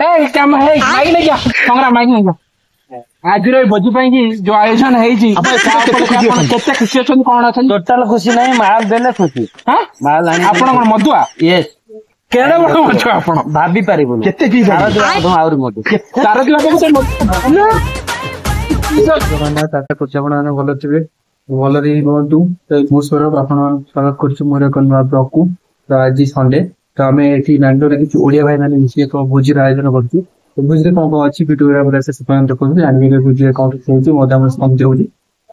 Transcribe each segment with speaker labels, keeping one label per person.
Speaker 1: Mic नहीं गया संग्राम माइक नहीं गया आज भोजी जो आयोजन होते खुशी अच्छा कौन अच्छा
Speaker 2: टोटाल खुशी नहीं माल देले खुशी माल
Speaker 1: आप मधुआ
Speaker 2: यस
Speaker 1: केड़े बड़ मधु आप
Speaker 2: भाभी पारिबो केते की आउरी मधु
Speaker 1: तार
Speaker 3: जगन्नाथ आशा करछि आपण माने भलो थिबे भलो रे रहंतु मो सौरभ आपण स्वागत करछु मोर एक नवा ब्लॉग को तो आज संडे तो आमे एठी नांडो रे किछ ओडिया भाई माने मिसी एक भोजी आयोजन करछु तो भोजी रे कोन अछि वीडियो रे से सपन देखु जानबी के भोजी अकाउंट खोलछु मदाम समझे होजी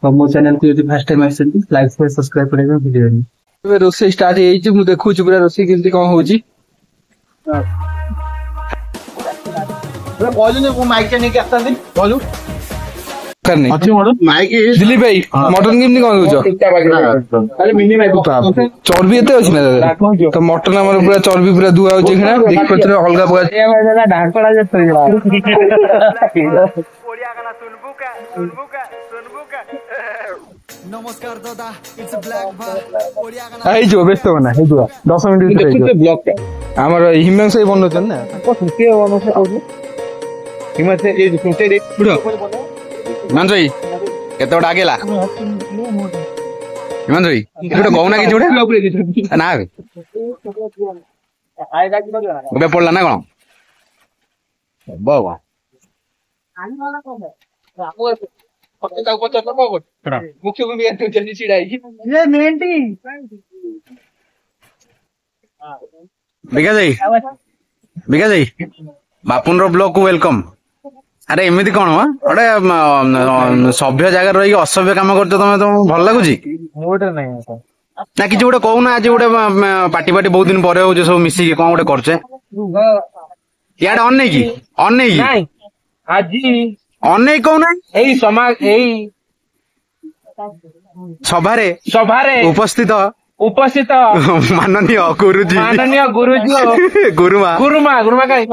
Speaker 3: तो मो चैनल को यदि फर्स्ट टाइम आइसंती लाइक शेयर सब्सक्राइब करबे वीडियो रे तो रोसे स्टार्ट हे छि मु देखु छु पूरा रोसे केमती कोन होजी
Speaker 2: रे बोलू ने को माइक नहीं के आस्तंदी बोलू
Speaker 3: करने
Speaker 2: माइक
Speaker 3: दिलीप भाई मटन केमती कोन होछ
Speaker 1: अरे मिनी माइक
Speaker 3: चर्बी एते अछि ना तो मटन हमर पूरा चर्बी पूरा दुआ होछ खना देख पत्र अलगा पगा
Speaker 1: ढाकड़ा जे
Speaker 4: ओडिया गाना सुनबू का नमस्कार दादा इट्स ब्लैक बार ओडिया गाना
Speaker 3: आई जो व्यस्त बना हे जो 10 मिनिट
Speaker 1: देखते ब्लॉग
Speaker 3: हमर हिमांशु भाई बनोछन ना
Speaker 1: को सुके बनोछ कहू हिमांशु ए सुते दे बुढो
Speaker 5: हिमांशु भाई केते बडा गेला हिमांशु भाई एटा गौना कि जोडे ना बे
Speaker 1: आय गाकी बडला
Speaker 5: बे पडला ना कोन बाबा
Speaker 1: आनी वाला कोन है पक्का पक्का पक्का मुख्य भूमि तो जल्दी चिड़ाई ये मेंटी
Speaker 5: बिका जाई बापुन रो ब्लॉग को वेलकम अरे एमिति कोन अरे सभ्य जगह रही असभ्य काम करतो तमे तो भल लागुची
Speaker 1: मोटर नहीं
Speaker 5: ना कि गोटे कहू ना आज गोटे पार्टी बहुत दिन पर हो सब मिसी के कोन गोटे करछे याड अन की
Speaker 1: आज
Speaker 5: अने कहू ना
Speaker 1: एई समाज एई सभारे उपस्थित
Speaker 5: माननीय गुरुजी गुरुमा
Speaker 1: कहीं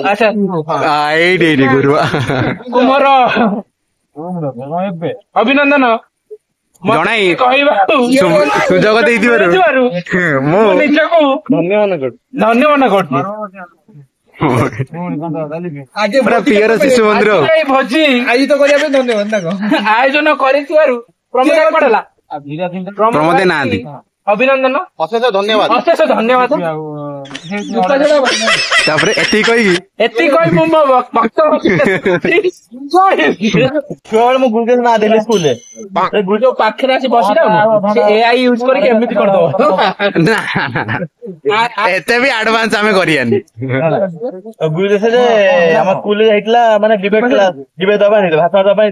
Speaker 1: अच्छा
Speaker 5: गुरुमा
Speaker 1: कुमार अभिनंदन
Speaker 5: जनाई
Speaker 1: सुजोग धन्यवाद
Speaker 5: प्रियर शिशु मंदिर
Speaker 1: भोजी आज तो धन्यवाद आयोजन कर
Speaker 5: प्रमोदे ना
Speaker 1: अभिनंदन
Speaker 5: अशेष धन्यवाद तापर एती कहि
Speaker 1: मो भक्त
Speaker 2: केवल मु गुरुदेव ना देले स्कूल रे
Speaker 1: गुरुदेव पाखरे आसी बसिला से एआई यूज करके एमिति कर दो
Speaker 5: ना एते भी एडवांस हमें करियानी
Speaker 2: गुरुदेव से हम स्कूल रे जाइतला माने डिबेट क्लास डिबेट दबा नहीं भाषण दबा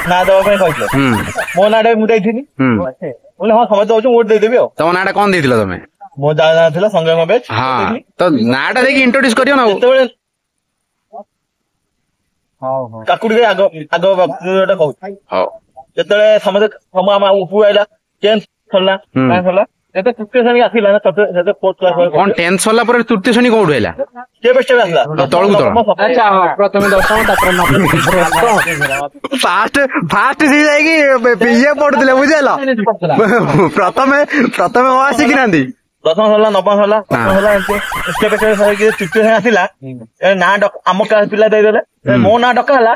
Speaker 2: ना दबा पे कहले मो नाडे मु दैथिनी बोले हां समझ दउछु वोट दे देबी
Speaker 5: तो नाडा कोन देथिलो तमे
Speaker 2: मो दादा थिला संग्राम बेच
Speaker 5: हां तो नाडा देखि इंट्रोड्यूस करियो ना
Speaker 2: तेबे हां काकुडी आगो एटा कहू
Speaker 5: हां
Speaker 2: जेतले समझ हम उपु आइला 10th सरला का सरला एते तृतीय श्रेणी आसिला ना तते फोर्थ क्लास
Speaker 5: कोन 10th सरला पर तृतीय श्रेणी कोड हैला
Speaker 2: के बेस्ट आसला
Speaker 5: तळगु
Speaker 1: अच्छा प्रथम दशम तापर नवम
Speaker 5: फास्ट सी जाएगी पीए पढ़ुले बुझेला प्रथम आसी कि नांदी
Speaker 2: दशम सरला नवम सरला सरला स्टेप स्टेप तृतीय श्रेणी आसिला ना आम क्लास पिला दे देले मो ना डका हला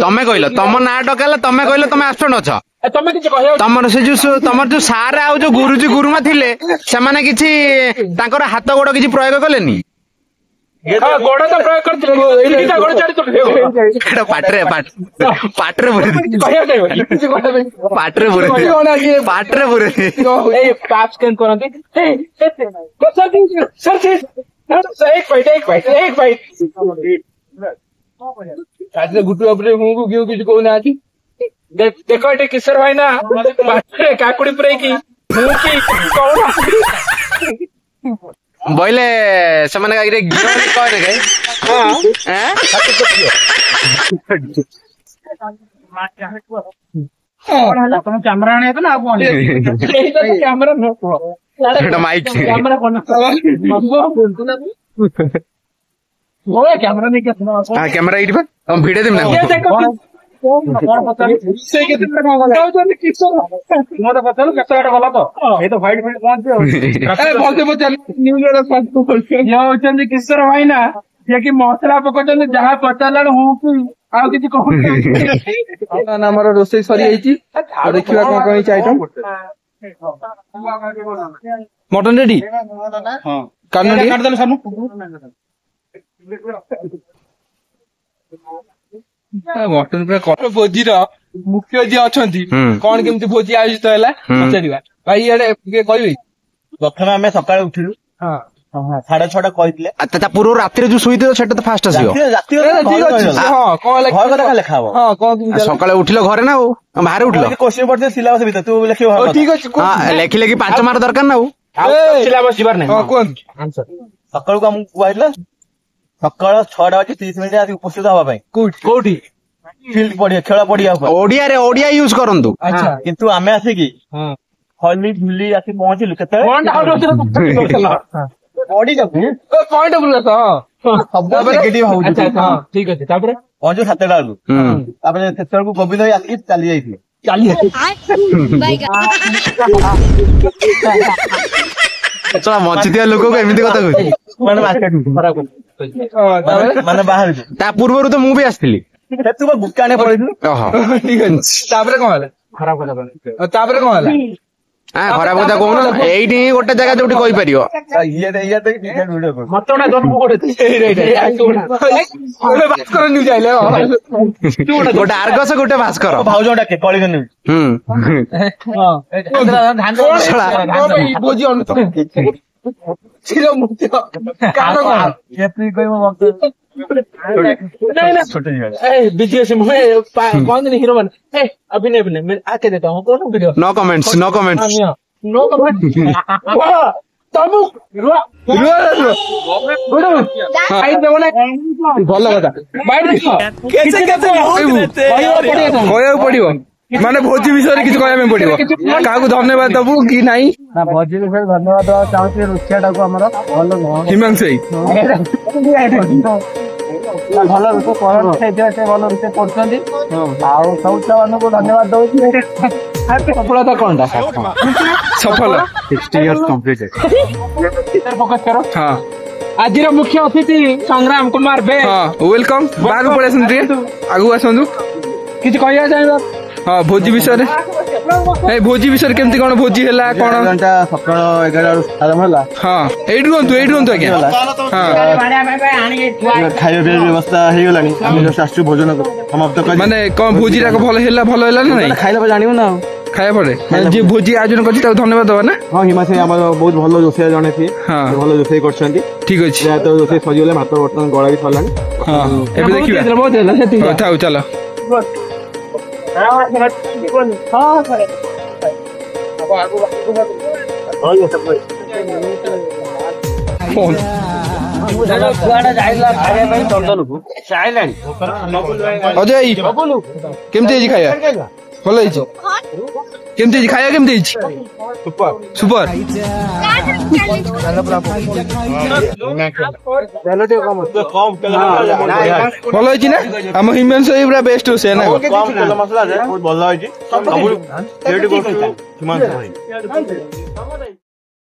Speaker 5: तमे कहल तम ना डकाला तमे कहल तमे एब्सेंट अछ
Speaker 1: तमे किछ कहयो
Speaker 5: तमर से जो तमर जो सार आ जो गुरुजी गुरुमा थिले से माने किछि तांकर हाथ गोड़ किछि प्रयोग कलेनी
Speaker 1: गोड़ तो प्रयोग करथिले एटा गोड़ चाडी तो
Speaker 5: एटा पाटरे
Speaker 1: ए पाप स्कैन करंती सर एक फाइट आज गुटू अपने मुंह को क्यों कुछ कहना आज देखो एटे किशोर भाई ना बाटरे काकुड़ी पुरै की मुंह की कौन
Speaker 5: बोले समान का गिरे गिरे कौन है
Speaker 1: हां कैमरा आने तो ना कौन कैमरा न
Speaker 5: माइक
Speaker 1: कैमरा कौन वो कैमरा नहीं क्या
Speaker 5: हां कैमरा इट पर हम वीडियो देम ना
Speaker 1: ସେ କେତେ ଯାଉଛନ୍ତି କିଶୋର ମତେ ପଚାରୁ କେତେ ବାଟ ଗଲା ତ ଏଇ ତ ହ୍ୱାଇଟ୍ ଫାଇଟ୍ ପହଞ୍ଚିବ ଭଲସେ ପଚାରୁ ଇଏ ହଉଛନ୍ତି କିଶୋର ଭାଇନା ସିଏ କି ମସଲା ପକଉଛନ୍ତି ଯାହା ପଚାରିଲା ମୁଁ କି ଆଉ କିଛି କହୁନି।
Speaker 3: ଆମର ରୋଷେଇ ସରିଯାଇଛି ଦେଖିବା କଣ କଣ ହେଇଛି ଆଇଟମ। ମଟନ ରେଡି କାଟିଦେଲେ ମଟନ ପୁରା ଭୋଜିର ମୁଖ୍ୟ ଯିଏ ଅଛନ୍ତି କଣ କେମିତି ଭୋଜି ଆୟୋଜିତ ହେଲା ପଚାରିବା ଭାଇ ଇଆଡେ ଟିକେ କହିବେ।
Speaker 2: ପ୍ରଥମେ ଆମେ ସକାଳେ ଉଠିଲୁ 6:30 କହିଥିଲେ
Speaker 5: ତା ପୂର୍ବରୁ ରାତିରେ ଯୋଉ ଶୋଇଥିବ ସେଟା ତ ଫାଷ୍ଟ ଆସିବ। ସକାଳେ ଉଠିଲ ଘରେ ନା ଆଉ ବାହାରେ ଉଠିଲ
Speaker 2: କୋଶ୍ଚିନ୍ ପଡିছে ସିଲାବସ ଭିତରେ ତୁ ଲେଖିବ
Speaker 3: ଠିକ ଅଛି
Speaker 5: ଲେଖି ଲେଖି 5 ମାର୍କ ଦରକାର ନା ଆଉ
Speaker 1: ସିଲାବସ ଯିବାର ନାହିଁ
Speaker 3: କୁହନ୍ତୁ।
Speaker 2: ସକାଳକୁ ଆମକୁ କୁହାଯାଇଥିଲା ସକାଳ 6:30 ଆସି ଉପସ୍ଥିତ ହବା ପାଇଁ
Speaker 1: କୋଉଠି
Speaker 2: ଫିଲ୍ଡ ପଡିଆ ଖେଳ ପଡିଆ ଉପରେ
Speaker 5: ଓଡିଆରେ ଓଡିଆ ୟୁଜ କରନ୍ତୁ।
Speaker 2: କିନ୍ତୁ ଆମେ ଆସିକି ହଲି ଝୁଲି ଆସି ପହଞ୍ଚିଲୁ କେତେବେଳେ
Speaker 1: ପଏଣ୍ଟ ଠିକ ଅଛି ତାପରେ
Speaker 2: ପହଞ୍ଚୁ 7ଟା ବେଳକୁ ତାପରେ ସେତେବେଳକୁ ଗୋବିନ୍ଦ ଭାଇ ଆସିକି ଚାଲି ଯାଇଥିଲେ
Speaker 5: ବଞ୍ଚିଥିବା ଲୋକକୁ ଏମିତି କଥା କହୁଛି
Speaker 2: ମାନେ ବାହାରକୁ।
Speaker 5: ତା ପୂର୍ବରୁ ତ ମୁଁ ବି ଆସିଥିଲି
Speaker 2: ତୁ ବୁକା ଆଣିବା ପଳେଇଥିଲୁ।
Speaker 3: ଠିକ ଅଛି ତାପରେ କଣ ହେଲା ତାପରେ କଣ ହେଲା
Speaker 5: ଖରାପ କଥା କହୁନ ଏଇଠି ଗୋଟେ ଜାଗା ଯୋଉଠି କହିପାରିବ ଗୋଟେ ଆର୍ଗସ ଗୋଟେ ଭାସ୍କର
Speaker 2: ଭାଉଜ ଡାକେ କଳିଙ୍ଗ ନ୍ୟୁଜ୍
Speaker 3: ଭୋଜି
Speaker 1: କହନ୍ତିନି ହିରୋ ମାନେ ଅଭିନୟ ଆକେ ଦେता हूँ कौन video
Speaker 5: no comments
Speaker 1: no comment
Speaker 3: ଭଲ କଥା କହିବାକୁ ପଡିବ ମାନେ ଭୋଜି ବିଷୟରେ କିଛି କହିବା ପାଇଁ ପଡିବ କାହାକୁ ଧନ୍ୟବାଦ ଦବୁ କି ନାଇଁ।
Speaker 2: ଭୋଜି ବିଷୟରେ ଧନ୍ୟବାଦ ଦେବାକୁ ଚାହୁଁଛି ରୋଷେଇଟାକୁ ଆମର ଭଲ
Speaker 3: ହିମାଂଶୁ
Speaker 2: ଭଲ ରୋଷେଇ କରନ୍ତି ସେ ଭଲ ରୋଷେଇ କରୁଛନ୍ତି ଆଉ ସବୁ ଛୁଆମାନଙ୍କୁ ଧନ୍ୟବାଦ ଦଉଛି।
Speaker 3: ସଫଳତା କଣଟା ସଫଳ
Speaker 1: फोकस करो हाँ ଆଜିର ମୁଖ୍ୟ ଅତିଥି ସଂଗ୍ରାମ କୁମାର ବେଗ
Speaker 3: ୱେଲକମ୍ ବାହାରକୁ ପଳେଇ ଆସନ୍ତୁ ଆଗକୁ ଆସନ୍ତୁ
Speaker 1: କିଛି କହିବା ଚାହିଁବ
Speaker 3: ହଁ ଭୋଜି ବିଷୟରେ ଭୋଜି ବିଷୟରେ କେମିତି କଣ ଭୋଜି ହେଲା କଣ
Speaker 2: ସକାଳ 11 ଆରମ୍ଭ ହେଲା।
Speaker 3: ହଁ ଏଇଠି ରୁହନ୍ତୁ ଆଜ୍ଞା
Speaker 2: ଖାଇବା ପିଇବା ବ୍ୟବସ୍ଥା ହେଇଗଲାଣି ଆମେ ଆସୁଛୁ ଭୋଜନ ସମାପ୍ତ କରି
Speaker 3: ମାନେ କଣ ଭୋଜି ଯାକ ଭଲ ହେଲା ନା ନାଇଁ
Speaker 2: ଖାଇଲା ପରେ ଜାଣିବୁ ନା ଆଉ
Speaker 3: ଖାଇବା ପରେ ଯିଏ ଭୋଜି ଆୟୋଜନ କରିଛି ତାକୁ ଧନ୍ୟବାଦ ଦବା ନା।
Speaker 2: ହଁ ହିମାଂଶୁ ଆମର ବହୁତ ଭଲ ରୋଷେଇଆ ଜଣେ ସିଏ ଭଲ ରୋଷେଇ କରୁଛନ୍ତି
Speaker 3: ଠିକ ଅଛି
Speaker 2: ରୋଷେଇ ସରିଗଲେ ଭାତ ବର୍ତ୍ତମାନ ଗଳା ବି ସରିଲାଣି
Speaker 3: ଏବେ ଦେଖିବା ଥାଉ ଚାଲ ଅଜୟ କେମିତି ହେଇଛି ଖାଇବା ଭଲ ହେଇଛି କେମିତି ହେଇଛି ଖାଇବା କେମିତି ହେଇଛି ସୁପର ଭଲ ହେଇଛି ନା ଆମ ହିମାଂଶୁ ଭାଇ ପୁରା ବେଷ୍ଟ ରୋଷେଇଆ ନା
Speaker 2: ଭଲ ହେଇଛି